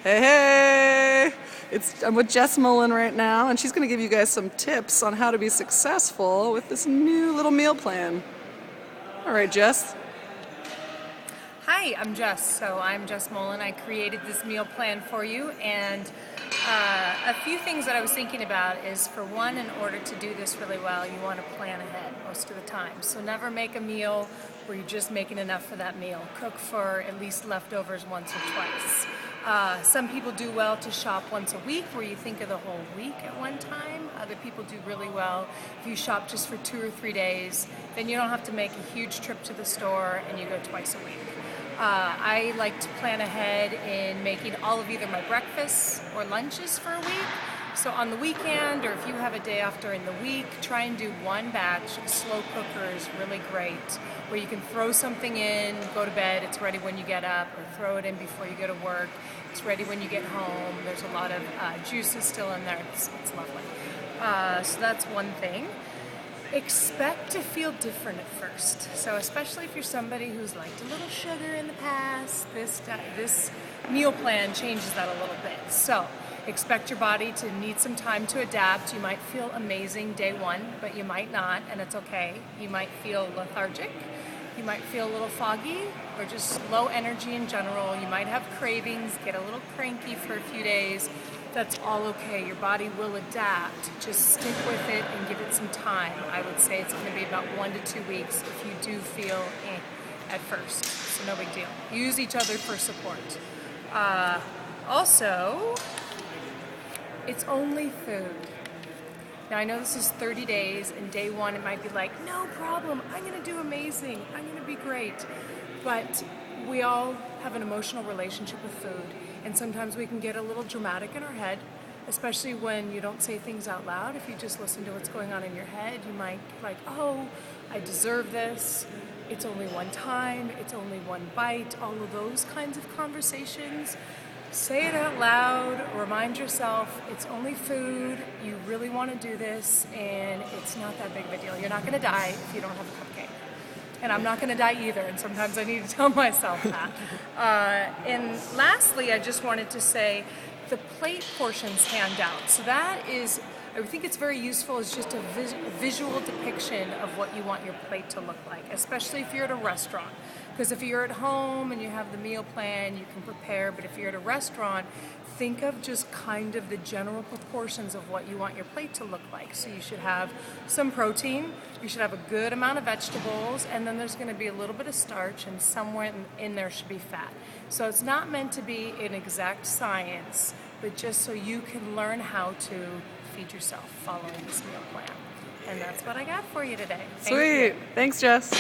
Hey, I'm with Jess Mullen right now, and she's going to give you guys some tips on how to be successful with this new little meal plan. All right, Jess. Hi, I'm Jess. I'm Jess Mullen. I created this meal plan for you, and a few things that I was thinking about is, for one, in order to do this really well, you want to plan ahead most of the time. So never make a meal where you're just making enough for that meal. Cook for at least leftovers once or twice. Some people do well to shop once a week, where you think of the whole week at one time. Other people do really well if you shop just for 2 or 3 days. Then you don't have to make a huge trip to the store, and you go twice a week. I like to plan ahead in making all of either my breakfasts or lunches for a week. So on the weekend, or if you have a day off during the week, try and do one batch. Slow cooker is really great, where you can throw something in, go to bed, it's ready when you get up, or throw it in before you go to work, it's ready when you get home. There's a lot of juices still in there, it's lovely. So that's one thing. Expect to feel different at first. So especially if you're somebody who's liked a little sugar in the past, this meal plan changes that a little bit. So expect your body to need some time to adapt. You might feel amazing day one, but you might not, and it's okay. You might feel lethargic. You might feel a little foggy, or just low energy in general. You might have cravings, get a little cranky for a few days. That's all okay. Your body will adapt. Just stick with it and give it some time. I would say it's going to be about 1 to 2 weeks if you do feel at first. So no big deal. Use each other for support. Also, it's only food. Now, I know this is 30 days, and day one it might be like, no problem, I'm going to do amazing, I'm going to be great. But we all have an emotional relationship with food, and sometimes we can get a little dramatic in our head, especially when you don't say things out loud. If you just listen to what's going on in your head, you might be like, oh, I deserve this, it's only one time, it's only one bite, all of those kinds of conversations. Say it out loud, remind yourself it's only food, you really want to do this, and it's not that big of a deal. You're not going to die if you don't have a cupcake. And I'm not going to die either, and sometimes I need to tell myself that. And lastly, I just wanted to say the plate portions handout. So that is, I think it's very useful as just a visual depiction of what you want your plate to look like, especially if you're at a restaurant. Because if you're at home and you have the meal plan, you can prepare, but if you're at a restaurant, think of just kind of the general proportions of what you want your plate to look like. So you should have some protein, you should have a good amount of vegetables, and then there's going to be a little bit of starch, and somewhere in there should be fat. So it's not meant to be an exact science, but just so you can learn how to feed yourself following this meal plan. And that's what I got for you today. Sweet. Thanks, Jess.